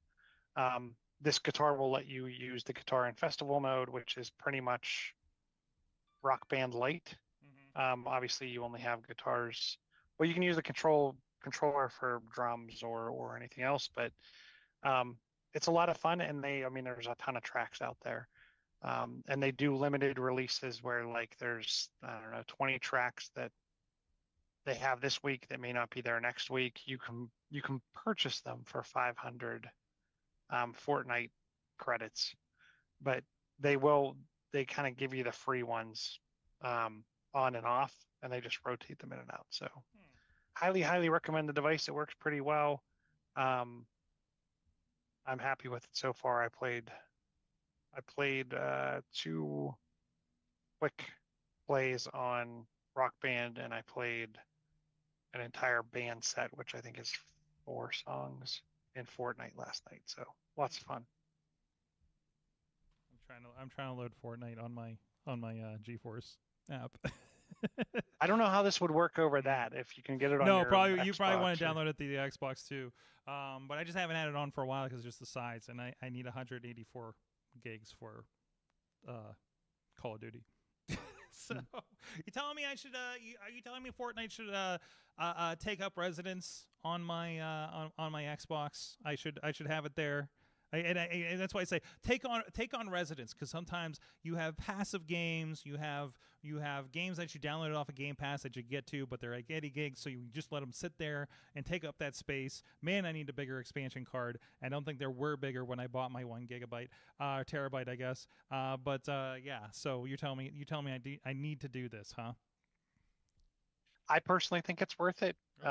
This guitar will let you use the guitar in festival mode, which is pretty much Rock Band light. Obviously, you only have guitars. Well, you can use the controller for drums or anything else, but it's a lot of fun. And there's a ton of tracks out there. And they do limited releases where like there's, I don't know, 20 tracks that they have this week that may not be there next week. You can purchase them for 500 Fortnite credits, but they kind of give you the free ones on and off, and they just rotate them in and out. So highly recommend the device. It works pretty well. I'm happy with it so far. I played 2 quick plays on Rock Band, and I played an entire band set, which I think is 4 songs in Fortnite last night. So lots of fun. I'm trying to load Fortnite on my GeForce app. I don't know how this would work over that if you can get it on. No, probably you probably want to download it to the Xbox too. But I just haven't had it on for a while because just the size, and I need 184 gigs for Call of Duty. So you telling me I should? Are you telling me Fortnite should take up residence on my Xbox? I should have it there. And that's why I say take on residence, because sometimes you have passive games, you have games that you downloaded off of Game Pass that you get to, but they're like 80 gigs, so you just let them sit there and take up that space. Man, I need a bigger expansion card. I don't think there were bigger when I bought my 1 gigabyte, terabyte, I guess. But yeah. So you tell me I need to do this, huh? I personally think it's worth it. Okay.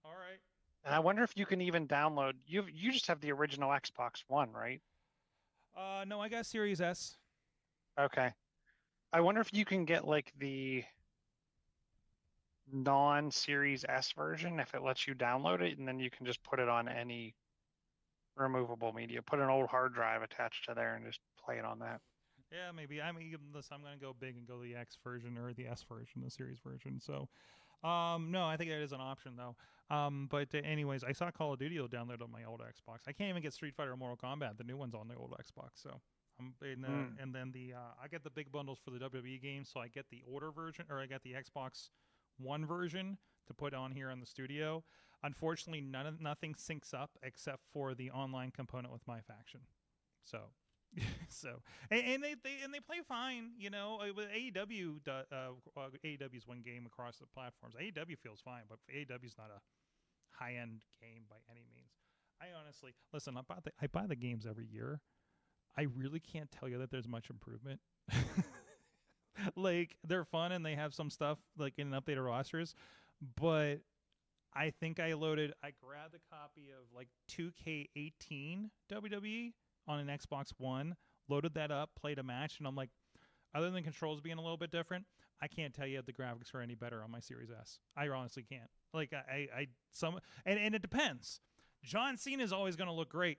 All right. And I wonder if you can even download. You just have the original Xbox One, right? No, I got Series S. Okay. I wonder if you can get like the non-Series S version, if it lets you download it, and then you can just put it on any removable media. Put an old hard drive attached to there and just play it on that. Yeah, maybe. I'm going to go big and go the X version or the S version, the Series version. So, no, I think that is an option though. But anyways, I saw Call of Duty download on my old Xbox. I can't even get Street Fighter or Mortal Kombat. The new one's on the old Xbox. So, and then I get the big bundles for the WWE games. So I get the order version, or I got the Xbox One version to put on here on the studio. Unfortunately, nothing syncs up except for the online component with my faction. So So and they play fine, you know. With AEW, AEW's one game across the platforms. AEW feels fine, but AEW's not a high-end game by any means. I honestly listen. I buy the games every year. I really can't tell you that there's much improvement. Like, they're fun and they have some stuff like in updated rosters, but I think I grabbed a copy of like 2K18 WWE on an Xbox One, loaded that up, played a match, and I'm like, other than controls being a little bit different, I can't tell you if the graphics are any better on my Series S. I honestly can't. Like, and it depends. John Cena is always going to look great,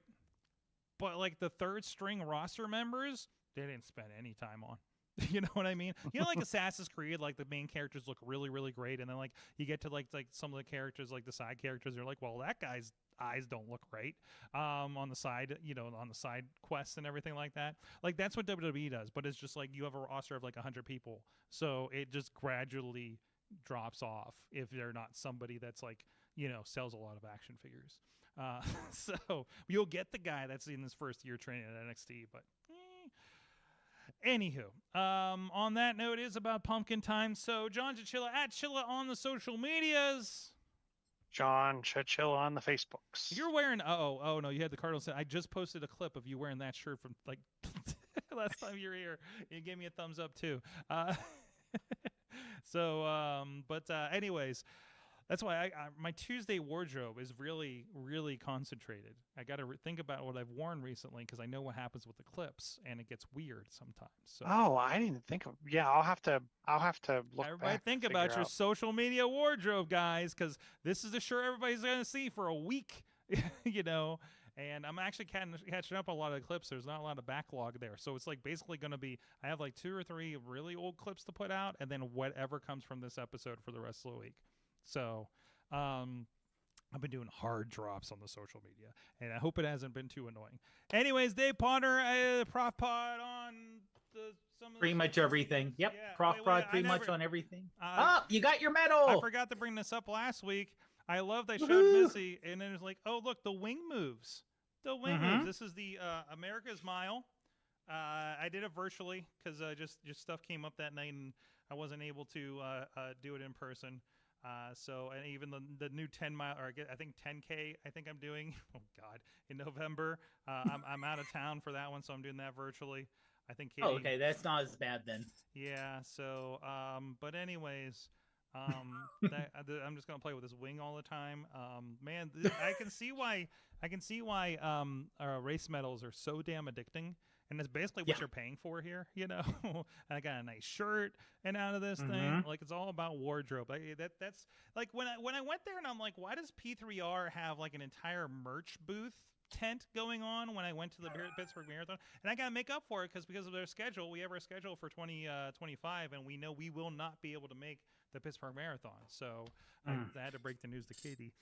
but like the third string roster members, they didn't spend any time on. You know what I mean? You know, like Assassin's Creed, like the main characters look really, really great, and then like you get to like some of the characters, like the side characters, you're like, well, that guy's eyes don't look right on the side, you know, on the side quests and everything like that. Like, that's what WWE does, but it's just like you have a roster of like 100 people, so it just gradually drops off if they're not somebody that's like, you know, sells a lot of action figures. So you'll get the guy that's in his first year training at NXT, but anywho, on that note, it is about pumpkin time. So John Chichilla at Chilla on the social medias. John Chichilla on the Facebooks. You're wearing oh no, you had the Cardinals. I just posted a clip of you wearing that shirt from like last time you were here. You gave me a thumbs up too. Anyways, that's why my Tuesday wardrobe is really, really concentrated. I got to think about what I've worn recently because I know what happens with the clips, and it gets weird sometimes. So. Oh, I didn't think of. Yeah, I'll have to look. Everybody back think about your social media wardrobe, guys, because this is the shirt everybody's going to see for a week, you know. And I'm actually catching up on a lot of the clips. There's not a lot of backlog there. So it's like basically going to be, I have like 2 or 3 really old clips to put out, and then whatever comes from this episode for the rest of the week. So I've been doing hard drops on the social media, and I hope it hasn't been too annoying. Anyways, Dave Podnar, Prof Pod on pretty much everything. Yep, yeah, Prof Pod pretty much on everything. You got your medal. I forgot to bring this up last week. I loved I showed Missy, and then it was like, oh, look, the wing moves. The wing moves. This is the America's Mile. I did it virtually because just stuff came up that night, and I wasn't able to do it in person. And even the new 10 mile, or I think 10K, I think I'm doing, oh God, in November. I'm out of town for that one, so I'm doing that virtually. I think Katie, okay, that's not as bad then. Yeah, so, but anyways, I'm just going to play with this wing all the time. Man, I can see why race medals are so damn addicting. And that's basically what you're paying for here, you know. And I got a nice shirt and out of this thing, like it's all about wardrobe. That's like when I went there, and I'm like, why does P3R have like an entire merch booth tent going on when I went to the Pittsburgh Marathon? And I got to make up for it because of their schedule. We have our schedule for 2025, and we know we will not be able to make the Pittsburgh Marathon. So I had to break the news to Katie.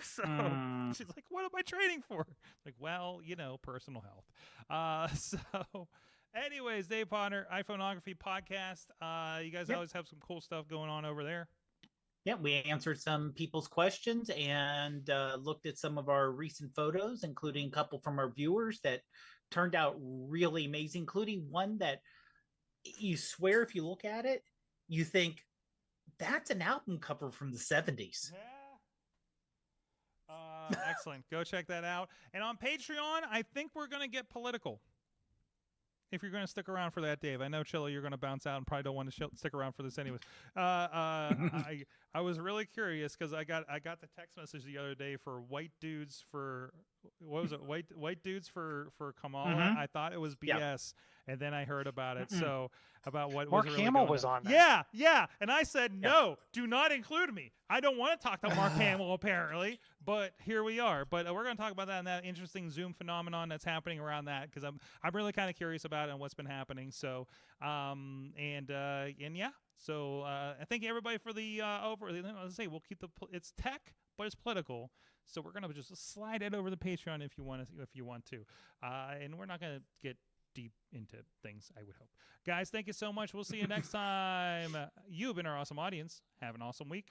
She's like, what am I training for? Like, well, you know, personal health. So anyways, Dave Podnar, iPhoneography podcast. You guys always have some cool stuff going on over there. Yeah, we answered some people's questions and looked at some of our recent photos, including a couple from our viewers that turned out really amazing, including one that you swear if you look at it, you think, that's an album cover from the 70s. Yeah. Excellent. Go check that out. And on Patreon, I think we're going to get political. If you're going to stick around for that, Dave. I know, Chilla, you're going to bounce out and probably don't want to stick around for this anyways. I was really curious because I got the text message the other day for white dudes for, what was it? White dudes for Kamala. I thought it was BS, and then I heard about it. So about what Mark was really Hamill was on there. Yeah, and I said no, do not include me. I don't want to talk to Mark Hamill apparently, but here we are. But we're going to talk about that and that interesting Zoom phenomenon that's happening around that because I'm really kind of curious about it and what's been happening. So yeah. So I thank everybody for the let's say we'll keep it's tech, but it's political. So we're gonna just slide it over the Patreon if you want to, and we're not gonna get deep into things, I would hope. Guys, thank you so much. We'll see you next time. You've been our awesome audience. Have an awesome week.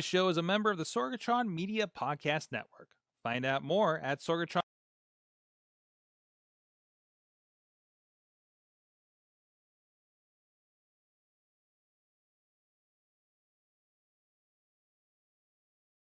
This show is a member of the Sorgatron Media Podcast Network. Find out more at Sorgatron.